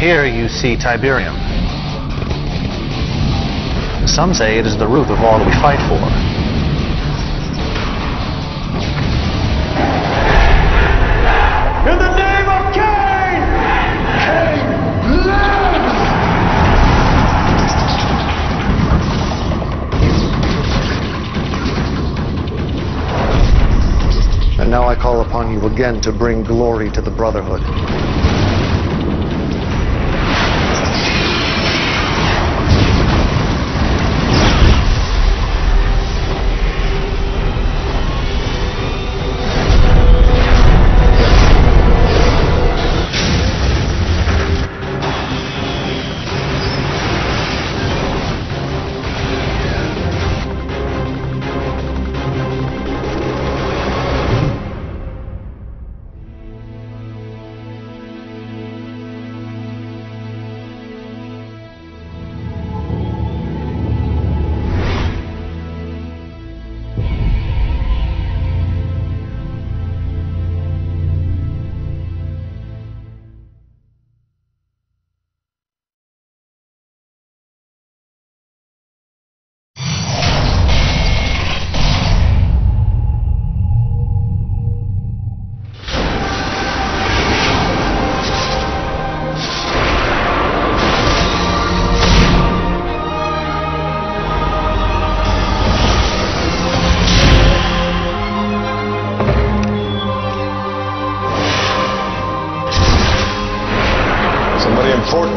Here you see Tiberium. Some say it is the root of all that we fight for. In the name of Kane! Kane lives! And now I call upon you again to bring glory to the Brotherhood.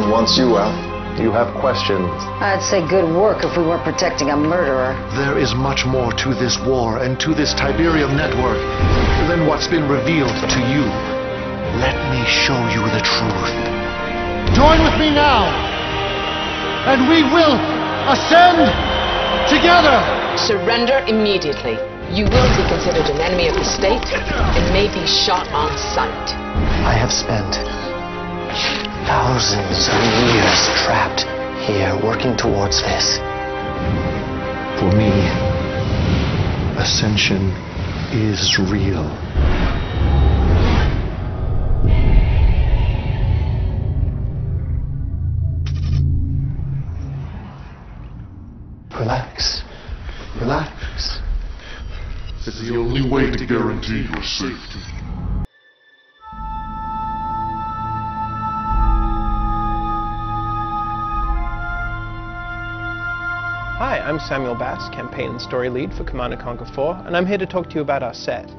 Wants you out. You have questions. I'd say good work if we weren't protecting a murderer. There is much more to this war and to this Tiberium network than what's been revealed to you. Let me show you the truth. Join with me now, and we will ascend together. Surrender immediately. You will be considered an enemy of the state and may be shot on sight. I have spent thousands of years trapped here working towards this. For me, ascension is real. Relax. Relax. It's the only way to guarantee your safety. Hi, I'm Samuel Bass, Campaign and Story Lead for Command & Conquer 4, and I'm here to talk to you about our set.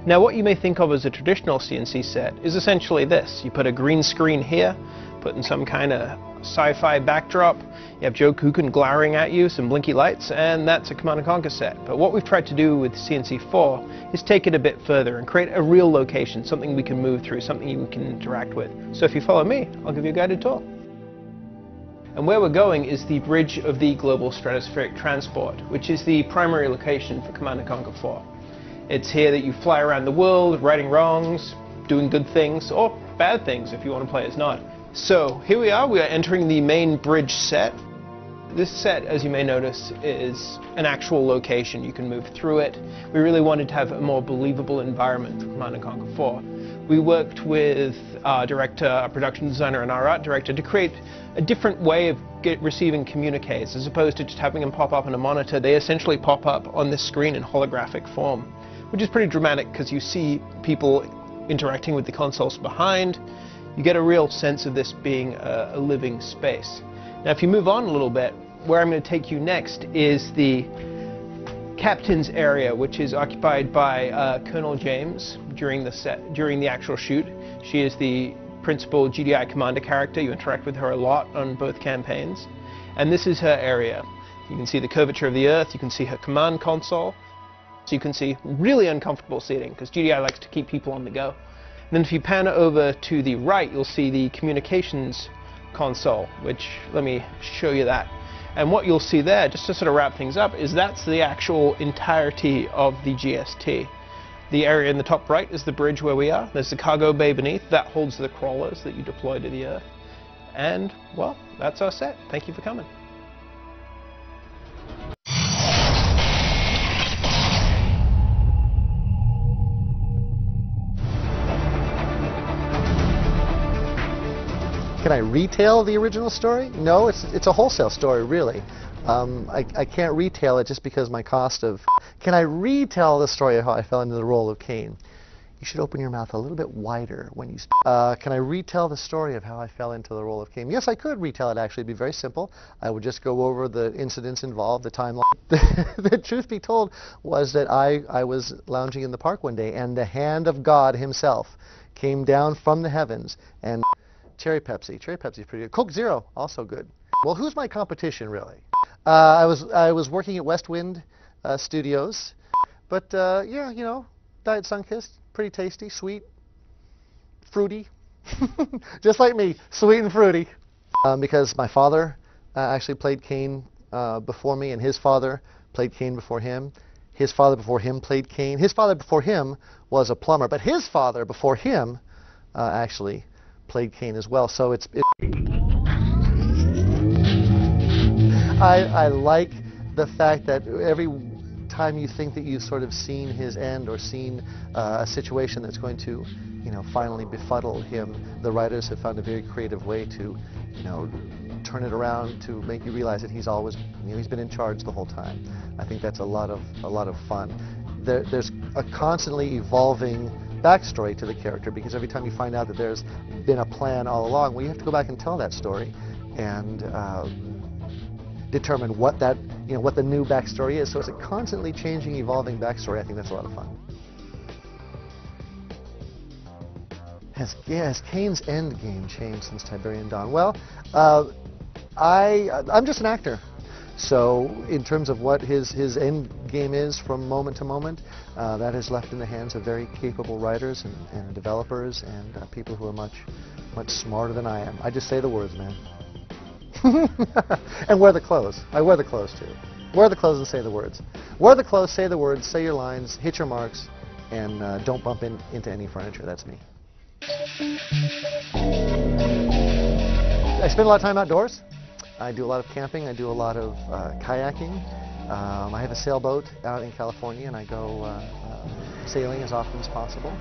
Now, what you may think of as a traditional CNC set is essentially this. You put a green screen here, put in some kind of sci-fi backdrop, you have Joe Kukin glowering at you, some blinky lights, and that's a Command & Conquer set. But what we've tried to do with CNC 4 is take it a bit further and create a real location, something we can move through, something you can interact with. So if you follow me, I'll give you a guided tour. And where we're going is the bridge of the Global Stratospheric Transport, which is the primary location for Command & Conquer 4. It's here that you fly around the world, righting wrongs, doing good things, or bad things if you want to play as NOD. So here we are entering the main bridge set. This set, as you may notice, is an actual location. You can move through it. We really wanted to have a more believable environment for Command & Conquer 4. We worked with our director, our production designer, and our art director to create a different way of receiving communiques. As opposed to just having them pop up on a monitor, they essentially pop up on this screen in holographic form, which is pretty dramatic because you see people interacting with the consoles behind. You get a real sense of this being a living space. Now, if you move on a little bit, where I'm going to take you next is the captain's area, which is occupied by Colonel James during the actual shoot. She is the principal GDI commander character. You interact with her a lot on both campaigns. And this is her area. You can see the curvature of the Earth, you can see her command console, so you can see really uncomfortable seating, because GDI likes to keep people on the go. And then if you pan over to the right, you'll see the communications console, which, let me show you that. And what you'll see there, just to sort of wrap things up, is that's the actual entirety of the GST. The area in the top right is the bridge where we are. There's the cargo bay beneath. That holds the crawlers that you deploy to the Earth. And, well, that's our set. Thank you for coming. Can I retell the original story? No, it's a wholesale story, really. I can't retell it just because my cost of... Can I retell the story of how I fell into the role of Kane? You should open your mouth a little bit wider when you speak. Can I retell the story of how I fell into the role of Kane? Yes, I could retell it, actually. It'd be very simple. I would just go over the incidents involved, the timeline. The truth be told was that I was lounging in the park one day, and the hand of God himself came down from the heavens, and Cherry Pepsi's pretty good. Coke Zero, also good. Well, who's my competition, really? I was working at West Wind Studios, but yeah, you know, Diet Sunkist. Pretty tasty, sweet, fruity, just like me, sweet and fruity. Because my father actually played Kane before me, and his father played Kane before him. His father before him played Kane. His father before him was a plumber, but his father before him actually played Kane as well. So I like the fact that every time you think that you've sort of seen his end or seen a situation that's going to, you know, finally befuddle him, the writers have found a very creative way to, you know, turn it around to make you realize that he's always, you know, he's been in charge the whole time. I think that's a lot of fun. There's a constantly evolving backstory to the character, because every time you find out that there's been a plan all along, well, you have to go back and tell that story and determine what that, you know, what the new backstory is. So it's a constantly changing, evolving backstory. I think that's a lot of fun. Has Kane's end game changed since Tiberian Dawn? Well, I'm just an actor. So in terms of what his end game is from moment to moment, that is left in the hands of very capable writers and developers and people who are much smarter than I am. I just say the words, man. And wear the clothes. I wear the clothes too. Wear the clothes and say the words. Wear the clothes, say the words, say your lines, hit your marks, and don't bump into any furniture. That's me. I spend a lot of time outdoors. I do a lot of camping. I do a lot of kayaking. I have a sailboat out in California, and I go sailing as often as possible.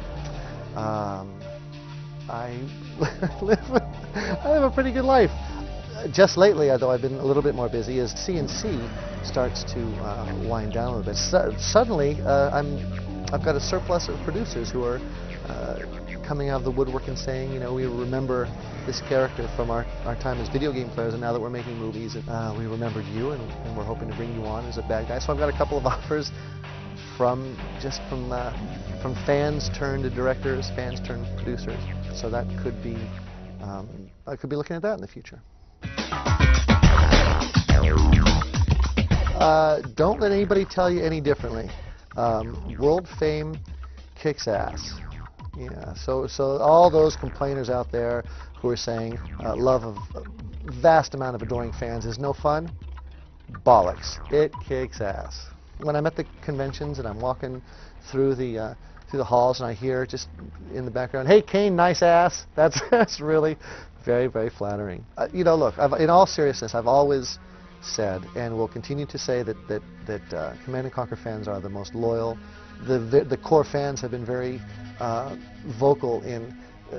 I live a pretty good life. Just lately, although I've been a little bit more busy, as CNC starts to wind down a little bit. Suddenly, I've got a surplus of producers who are coming out of the woodwork and saying, you know, we remember this character from our time as video game players, and now that we're making movies, we remembered you, and we're hoping to bring you on as a bad guy. So I've got a couple of offers from fans turned to directors, fans turned producers. So that could be, I could be looking at that in the future. Don't let anybody tell you any differently. World fame kicks ass. Yeah, so all those complainers out there who are saying love of a vast amount of adoring fans is no fun, bollocks. It kicks ass. When I'm at the conventions and I'm walking through the halls and I hear just in the background, "Hey Kane, nice ass," that's really very, very flattering. You know, look, in all seriousness, I've always said and will continue to say that Command & Conquer fans are the most loyal. The core fans have been very vocal in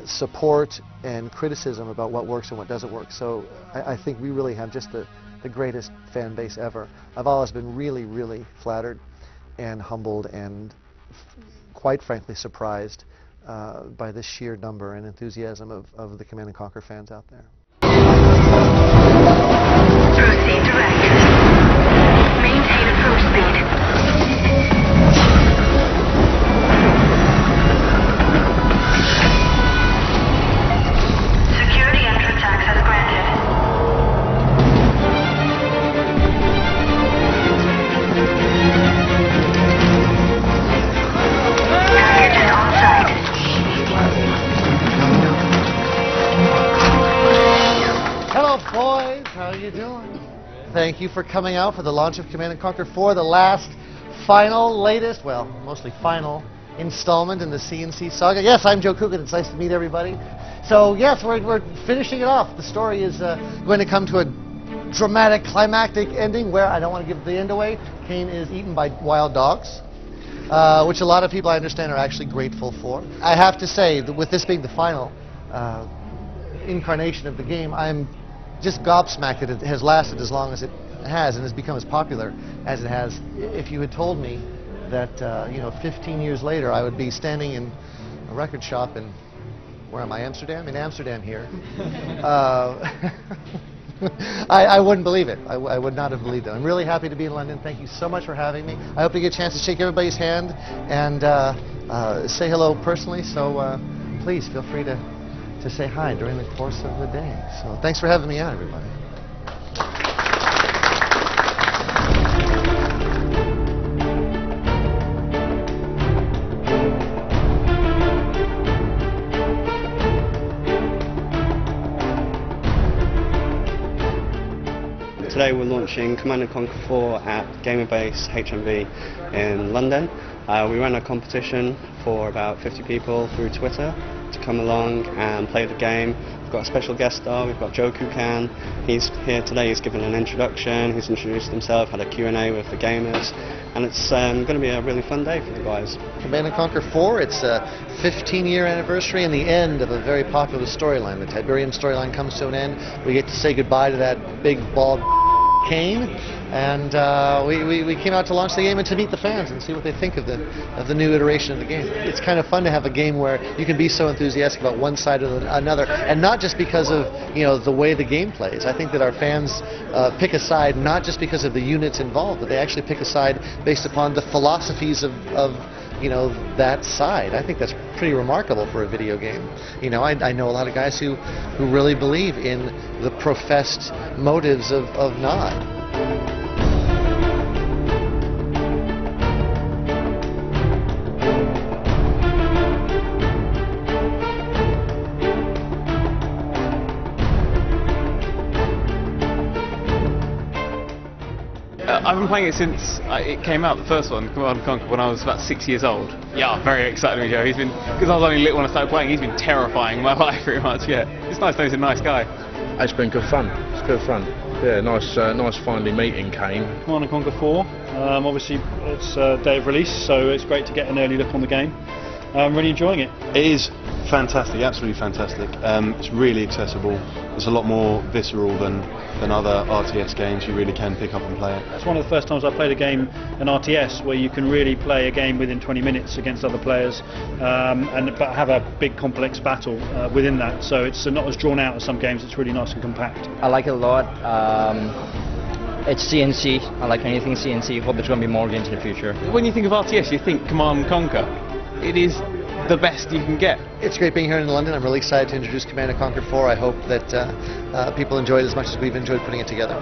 support and criticism about what works and what doesn't work. So I think we really have just the greatest fan base ever. I've always been really, really flattered and humbled and quite frankly surprised by the sheer number and enthusiasm of the Command & Conquer fans out there. Proceed direct. Maintain approach speed. Security entrance access granted. Package is on site. Hello, boys. How are you doing? Thank you for coming out for the launch of Command & Conquer 4, the last, final, latest, well, mostly final installment in the CNC saga. Yes, I'm Joe Coogan. It's nice to meet everybody. So, yes, we're finishing it off. The story is going to come to a dramatic, climactic ending where, I don't want to give the end away, Kane is eaten by wild dogs, which a lot of people, I understand, are actually grateful for. I have to say that with this being the final, incarnation of the game, I'm just gobsmacked that it has lasted as long as it has and has become as popular as it has. If you had told me that, you know, 15 years later I would be standing in a record shop in, where am I, Amsterdam? In Amsterdam here. I wouldn't believe it. I would not have believed it. I'm really happy to be in London. Thank you so much for having me. I hope to get a chance to shake everybody's hand and say hello personally, so please feel free to say hi during the course of the day. So thanks for having me out, everybody. Today we're launching Command & Conquer 4 at Gamerbase HMV in London. We ran a competition for about 50 people through Twitter to come along and play the game. We've got a special guest star, we've got Joku Kane. He's here today, he's given an introduction, he's introduced himself, had a Q&A with the gamers, and it's going to be a really fun day for the guys. Command & Conquer 4, it's a 15-year anniversary and the end of a very popular storyline. The Tiberium storyline comes to an end. We get to say goodbye to that big, bald Kane, and we came out to launch the game and to meet the fans and see what they think of the new iteration of the game. It's kind of fun to have a game where you can be so enthusiastic about one side or another, and not just because of, you know, the way the game plays. I think that our fans pick a side not just because of the units involved, but they actually pick a side based upon the philosophies of you know, that side. I think that's pretty remarkable for a video game. You know, I know a lot of guys who really believe in the professed motives of NOD. I've been playing it since it came out, the first one, Command & Conquer, when I was about 6 years old. Yeah, I'm very excited with Joe. He's been, because I was only little when I started playing, he's been terrifying my life pretty much, yeah. It's nice to know he's a nice guy. It's been good fun. It's good fun. Yeah, nice finally meeting Kane. Command & Conquer 4, obviously it's day of release, so it's great to get an early look on the game. I'm really enjoying it. It is fantastic, absolutely fantastic. It's really accessible. It's a lot more visceral than other RTS games. You really can pick up and play it. It's one of the first times I played a game, an RTS, where you can really play a game within 20 minutes against other players, but have a big complex battle within that. So it's not as drawn out as some games. It's really nice and compact. I like it a lot. It's CNC. I like anything CNC. Hope there's going to be more games in the future. When you think of RTS, you think Command & Conquer. It is the best you can get. It's great being here in London. I'm really excited to introduce Command & Conquer 4. I hope that people enjoy it as much as we've enjoyed putting it together.